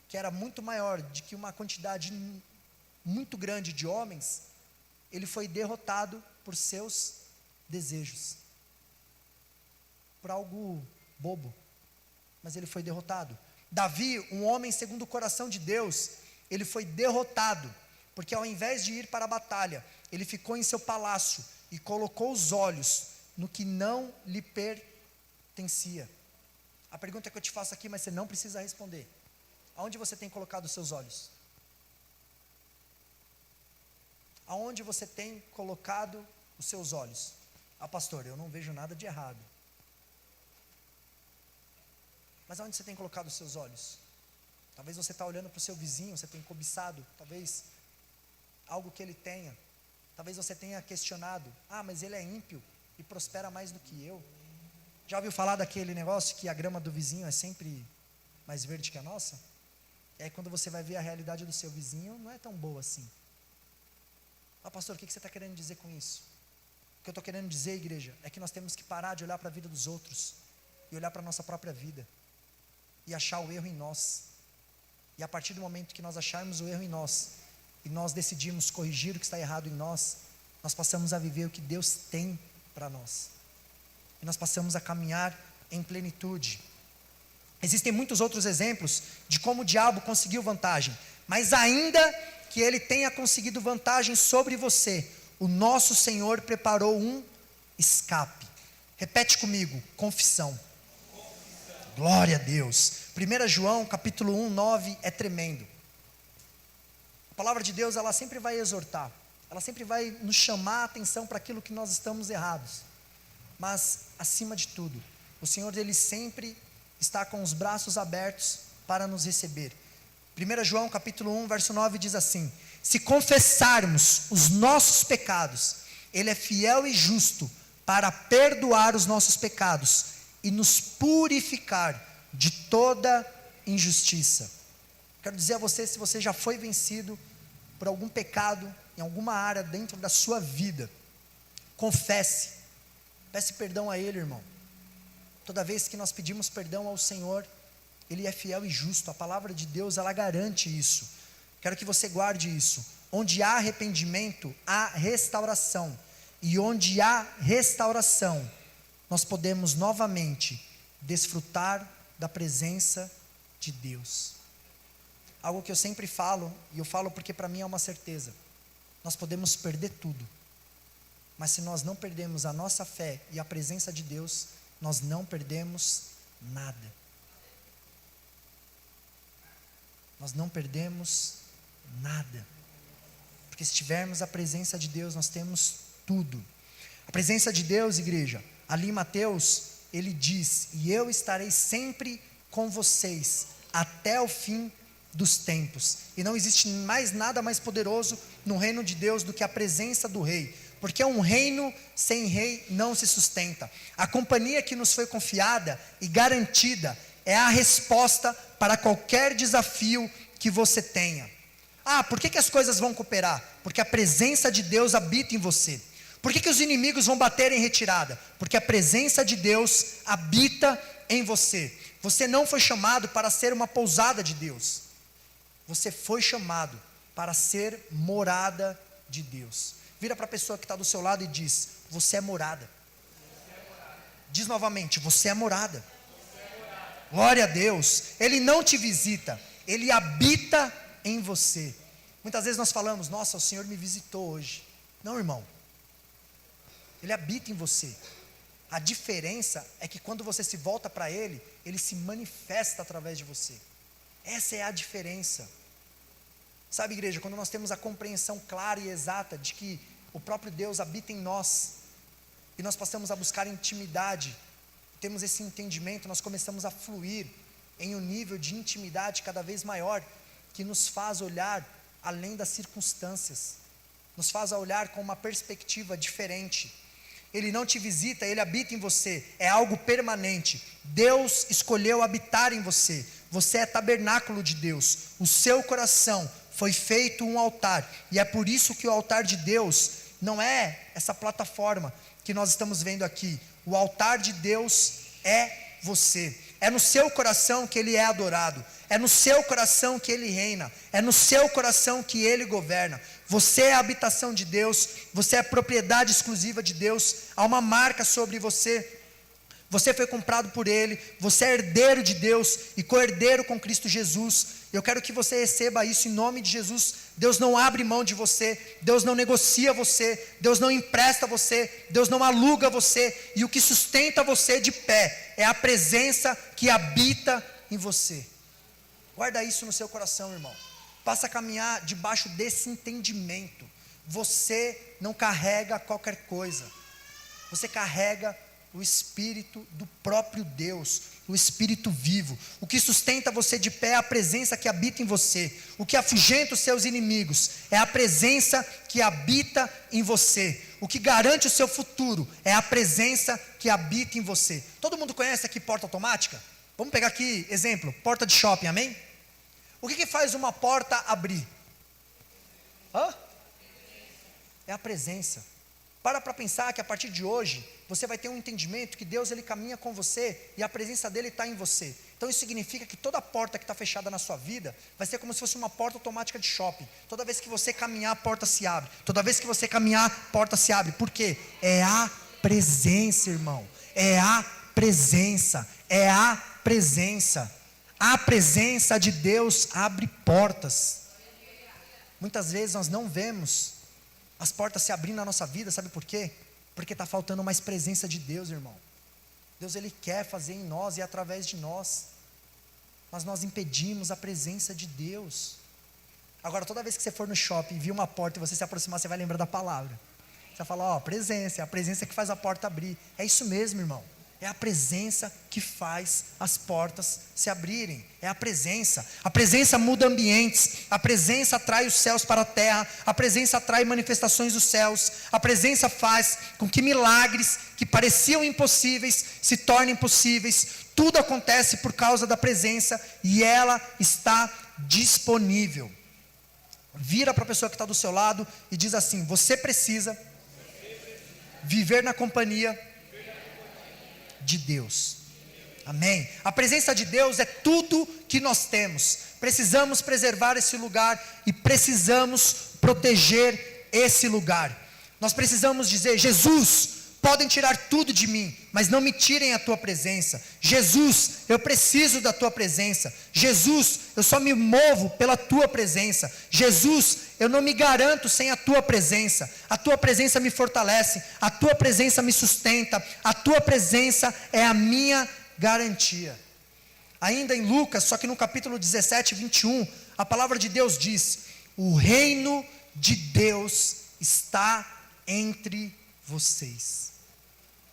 que era muito maior do que uma quantidade muito grande de homens, ele foi derrotado por seus desejos, por algo bobo, mas ele foi derrotado. Davi, um homem segundo o coração de Deus, ele foi derrotado, porque ao invés de ir para a batalha, ele ficou em seu palácio e colocou os olhos no que não lhe pertencia. A pergunta que eu te faço aqui, mas você não precisa responder: aonde você tem colocado os seus olhos? Aonde você tem colocado os seus olhos? Ah, pastor, eu não vejo nada de errado. Mas aonde você tem colocado os seus olhos? Talvez você está olhando para o seu vizinho, você tem cobiçado, talvez algo que ele tenha. Talvez você tenha questionado: ah, mas ele é ímpio e prospera mais do que eu. Já ouviu falar daquele negócio que a grama do vizinho é sempre mais verde que a nossa? E aí quando você vai ver a realidade do seu vizinho, não é tão boa assim. Ah, pastor, o que você está querendo dizer com isso? O que eu estou querendo dizer, igreja, é que nós temos que parar de olhar para a vida dos outros e olhar para a nossa própria vida e achar o erro em nós. E a partir do momento que nós acharmos o erro em nós e nós decidimos corrigir o que está errado em nós, nós passamos a viver o que Deus tem para nós, e nós passamos a caminhar em plenitude. Existem muitos outros exemplos de como o diabo conseguiu vantagem, mas ainda que ele tenha conseguido vantagem sobre você, o nosso Senhor preparou um escape. Repete comigo: confissão. Glória a Deus. 1 João capítulo 1, 9 é tremendo. A palavra de Deus, ela sempre vai exortar, ela sempre vai nos chamar a atenção para aquilo que nós estamos errados. Mas, acima de tudo, o Senhor, ele sempre está com os braços abertos para nos receber. 1 João capítulo 1, verso 9 diz assim: se confessarmos os nossos pecados, Ele é fiel e justo para perdoar os nossos pecados e nos purificar de toda injustiça. Quero dizer a você, se você já foi vencido por algum pecado em alguma área dentro da sua vida, confesse, peça perdão a Ele, irmão. Toda vez que nós pedimos perdão ao Senhor, Ele é fiel e justo. A palavra de Deus, ela garante isso. Quero que você guarde isso. Onde há arrependimento, há restauração. E onde há restauração, nós podemos novamente desfrutar da presença de Deus. Algo que eu sempre falo, e eu falo porque para mim é uma certeza: nós podemos perder tudo, mas se nós não perdemos a nossa fé e a presença de Deus, nós não perdemos nada. Nós não perdemos nada, porque se tivermos a presença de Deus, nós temos tudo. A presença de Deus, igreja, ali em Mateus, ele diz: e eu estarei sempre com vocês até o fim dos tempos. E não existe mais nada mais poderoso no reino de Deus do que a presença do rei, porque um reino sem rei não se sustenta. A companhia que nos foi confiada e garantida é a resposta para qualquer desafio que você tenha. Ah, por que as coisas vão cooperar? Porque a presença de Deus habita em você. Por que os inimigos vão bater em retirada? Porque a presença de Deus habita em você. Você não foi chamado para ser uma pousada de Deus. Você foi chamado para ser morada de Deus. Vira para a pessoa que está do seu lado e diz: você é morada. Diz novamente: você é morada. Glória a Deus. Ele não te visita, Ele habita em você. Muitas vezes nós falamos: nossa, o Senhor me visitou hoje. Não, irmão, Ele habita em você. A diferença é que quando você se volta para Ele, Ele se manifesta através de você. Essa é a diferença. Sabe, igreja, quando nós temos a compreensão clara e exata de que o próprio Deus habita em nós, e nós passamos a buscar intimidade, temos esse entendimento, nós começamos a fluir em um nível de intimidade cada vez maior, que nos faz olhar além das circunstâncias, nos faz olhar com uma perspectiva diferente. Ele não te visita, Ele habita em você, é algo permanente. Deus escolheu habitar em você, você é tabernáculo de Deus, o seu coração foi feito um altar, e é por isso que o altar de Deus não é essa plataforma que nós estamos vendo aqui. O altar de Deus é você, é no seu coração que Ele é adorado, é no seu coração que Ele reina, é no seu coração que Ele governa. Você é a habitação de Deus, você é propriedade exclusiva de Deus, há uma marca sobre você. Você foi comprado por Ele, você é herdeiro de Deus e co-herdeiro com Cristo Jesus. Eu quero que você receba isso em nome de Jesus. Deus não abre mão de você, Deus não negocia você, Deus não empresta você, Deus não aluga você, e o que sustenta você de pé é a presença que habita em você. Guarda isso no seu coração, irmão. Passa a caminhar debaixo desse entendimento. Você não carrega qualquer coisa, você carrega o Espírito do próprio Deus, o Espírito vivo. O que sustenta você de pé é a presença que habita em você. O que afugenta os seus inimigos é a presença que habita em você. O que garante o seu futuro é a presença que habita em você. Todo mundo conhece aqui porta automática? Vamos pegar aqui exemplo, porta de shopping, amém? O que faz uma porta abrir? É a presença. Para pensar que a partir de hoje você vai ter um entendimento que Deus, Ele caminha com você e a presença dEle está em você. Então isso significa que toda porta que está fechada na sua vida vai ser como se fosse uma porta automática de shopping. Toda vez que você caminhar, a porta se abre. Toda vez que você caminhar, a porta se abre. Por quê? É a presença, irmão. É a presença. É a presença. A presença de Deus abre portas. Muitas vezes nós não vemos as portas se abrindo na nossa vida, sabe por quê? Porque está faltando mais presença de Deus, irmão. Deus, Ele quer fazer em nós e através de nós, mas nós impedimos a presença de Deus. Agora, toda vez que você for no shopping e vir uma porta e você se aproximar, você vai lembrar da palavra. Você vai falar: presença, é a presença que faz a porta abrir. É isso mesmo, irmão. É a presença que faz as portas se abrirem. É a presença. A presença muda ambientes. A presença atrai os céus para a terra. A presença atrai manifestações dos céus. A presença faz com que milagres que pareciam impossíveis se tornem possíveis. Tudo acontece por causa da presença e ela está disponível. Vira para a pessoa que está do seu lado e diz assim: você precisa viver na companhia de Deus. Amém? A presença de Deus é tudo que nós temos. Precisamos preservar esse lugar e precisamos proteger esse lugar. Nós precisamos dizer: Jesus, podem tirar tudo de mim, mas não me tirem a tua presença. Jesus, eu preciso da tua presença. Jesus, eu só me movo pela tua presença. Jesus, eu não me garanto sem a tua presença. A tua presença me fortalece, a tua presença me sustenta, a tua presença é a minha garantia. Ainda em Lucas, só que no capítulo 17, 21, a palavra de Deus diz: o reino de Deus está entre vocês.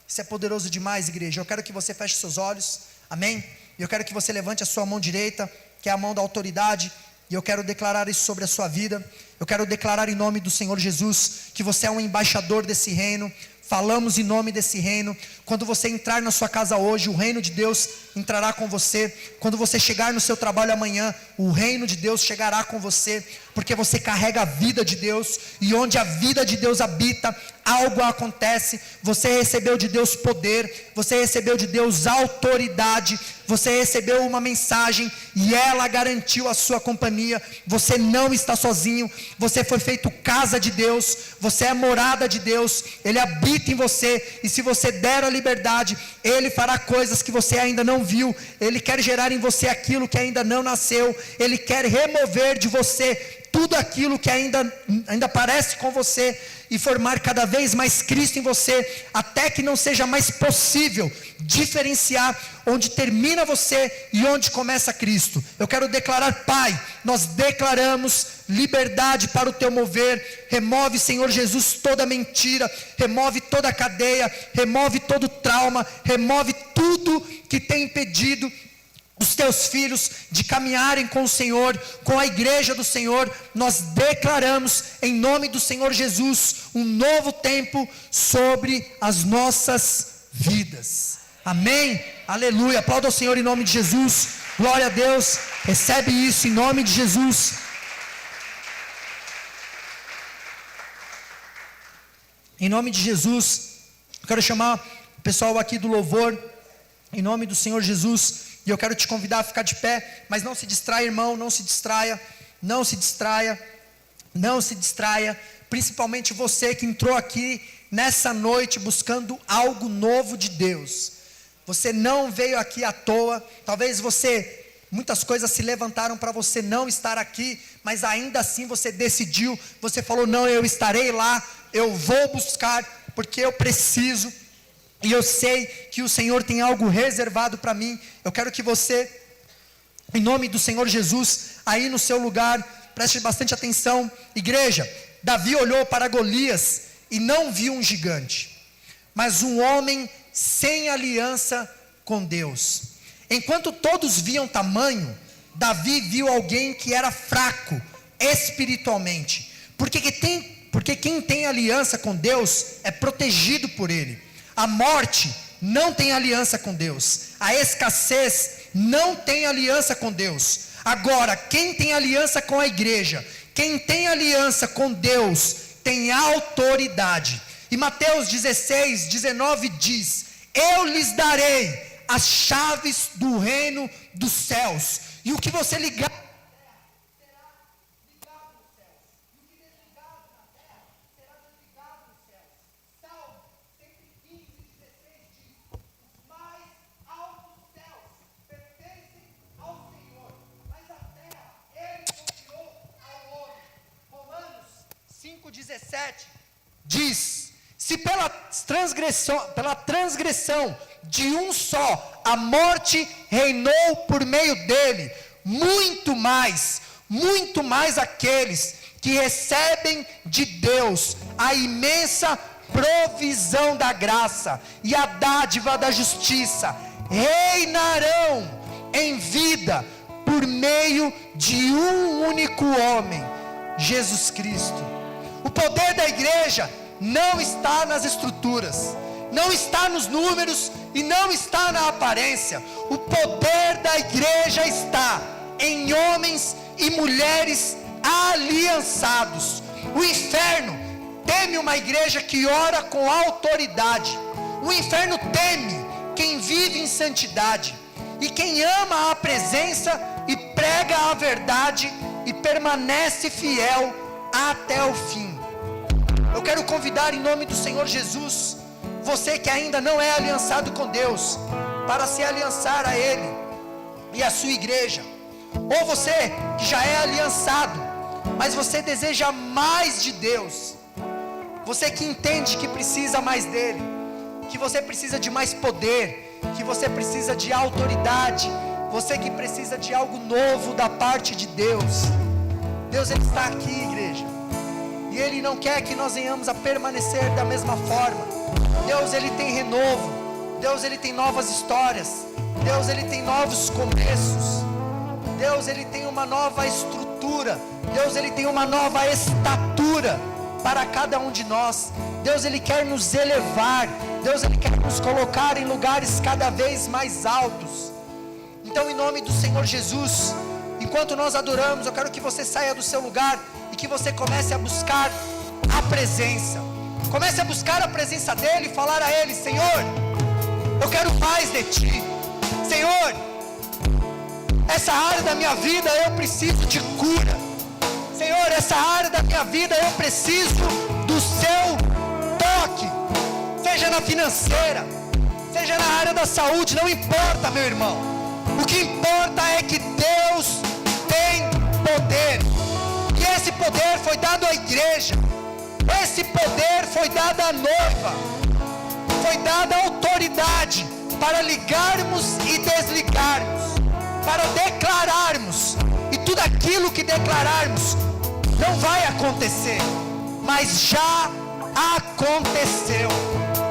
Isso é poderoso demais, igreja. Eu quero que você feche seus olhos, amém? E eu quero que você levante a sua mão direita, que é a mão da autoridade, e eu quero declarar isso sobre a sua vida. Eu quero declarar em nome do Senhor Jesus, que você é um embaixador desse reino. Falamos em nome desse reino. Quando você entrar na sua casa hoje, o reino de Deus entrará com você. Quando você chegar no seu trabalho amanhã, o reino de Deus chegará com você, porque você carrega a vida de Deus, e onde a vida de Deus habita, algo acontece. Você recebeu de Deus poder, você recebeu de Deus autoridade, você recebeu uma mensagem e ela garantiu a sua companhia. Você não está sozinho, você foi feito casa de Deus, você é morada de Deus, Ele habita em você, e se você der a liberdade, Ele fará coisas que você ainda não viu. Ele quer gerar em você aquilo que ainda não nasceu, Ele quer remover de você tudo aquilo que ainda parece com você, e formar cada vez mais Cristo em você, até que não seja mais possível diferenciar onde termina você e onde começa Cristo. Eu quero declarar, Pai, nós declaramos liberdade para o teu mover. Remove, Senhor Jesus, toda mentira, remove toda cadeia, remove todo trauma, remove tudo que tem impedido os teus filhos de caminharem com o Senhor, com a igreja do Senhor. Nós declaramos em nome do Senhor Jesus um novo tempo sobre as nossas vidas. Amém? Aleluia. Aplauda ao Senhor em nome de Jesus. Glória a Deus. Recebe isso em nome de Jesus. Em nome de Jesus, eu quero chamar o pessoal aqui do louvor, em nome do Senhor Jesus. E eu quero te convidar a ficar de pé, mas não se distraia, irmão, não se distraia, não se distraia, não se distraia, principalmente você que entrou aqui nessa noite buscando algo novo de Deus. Você não veio aqui à toa, talvez muitas coisas se levantaram para você não estar aqui, mas ainda assim você decidiu, você falou, não, eu estarei lá, eu vou buscar, porque eu preciso. E eu sei que o Senhor tem algo reservado para mim. Eu quero que você, em nome do Senhor Jesus, aí no seu lugar, preste bastante atenção. Igreja, Davi olhou para Golias e não viu um gigante, mas um homem sem aliança com Deus. Enquanto todos viam tamanho, Davi viu alguém que era fraco espiritualmente. Porque quem tem aliança com Deus é protegido por Ele. A morte não tem aliança com Deus, a escassez não tem aliança com Deus. Agora, quem tem aliança com a igreja, quem tem aliança com Deus, tem autoridade. E Mateus 16:19 diz, eu lhes darei as chaves do reino dos céus, e o que você ligar diz, se pela transgressão de um só, a morte reinou por meio dele, muito mais aqueles que recebem de Deus a imensa provisão da graça e a dádiva da justiça, reinarão em vida por meio de um único homem, Jesus Cristo. O poder da igreja não está nas estruturas, não está nos números e não está na aparência. O poder da igreja está em homens e mulheres aliançados. O inferno teme uma igreja que ora com autoridade. O inferno teme quem vive em santidade, e quem ama a presença e prega a verdade e permanece fiel até o fim. Eu quero convidar em nome do Senhor Jesus, você que ainda não é aliançado com Deus, para se aliançar a Ele e a sua igreja. Ou você que já é aliançado, mas você deseja mais de Deus. Você que entende que precisa mais dEle, que você precisa de mais poder, que você precisa de autoridade, você que precisa de algo novo da parte de Deus. Deus, Ele está aqui, igreja, e Ele não quer que nós venhamos a permanecer da mesma forma. Deus, Ele tem renovo. Deus, Ele tem novas histórias. Deus, Ele tem novos começos. Deus, Ele tem uma nova estrutura. Deus, Ele tem uma nova estatura para cada um de nós. Deus, Ele quer nos elevar. Deus, Ele quer nos colocar em lugares cada vez mais altos. Então, em nome do Senhor Jesus, enquanto nós adoramos, eu quero que você saia do seu lugar e que você comece a buscar a presença. Comece a buscar a presença dEle e falar a Ele: Senhor, eu quero mais de Ti. Senhor, essa área da minha vida eu preciso de cura. Senhor, essa área da minha vida eu preciso do Seu toque. Seja na financeira, seja na área da saúde, não importa, meu irmão. O que importa é que Deus tem poder. E esse poder foi dado à igreja. Esse poder foi dado à noiva. Foi dada autoridade para ligarmos e desligarmos, para declararmos. E tudo aquilo que declararmos não vai acontecer, mas já aconteceu.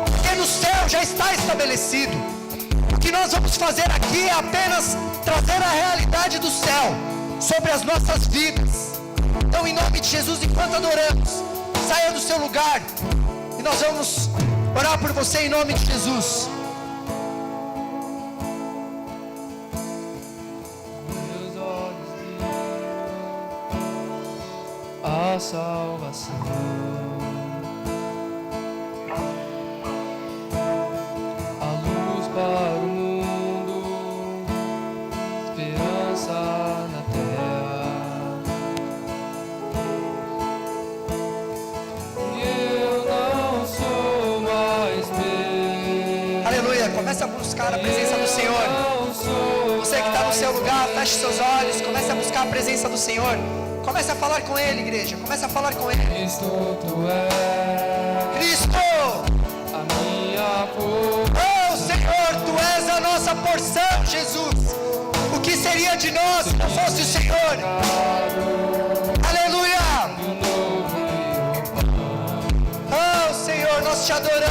Porque no céu já está estabelecido. O que nós vamos fazer aqui é apenas trazer a realidade do céu sobre as nossas vidas. Então, em nome de Jesus, enquanto adoramos, saia do seu lugar e nós vamos orar por você em nome de Jesus. Meus olhos viram a salvação, a luz para o mundo, esperança na terra. E eu não sou mais meu. Aleluia, comece a buscar a presença do Senhor. Você que está no seu lugar, feche seus olhos, comece a buscar a presença do Senhor. Comece a falar com Ele, igreja. Comece a falar com Ele. Cristo, Tu és Cristo! a minha força. Oh, Senhor, Tu és a nossa porção, Jesus. O que seria de nós se não fosse o Senhor?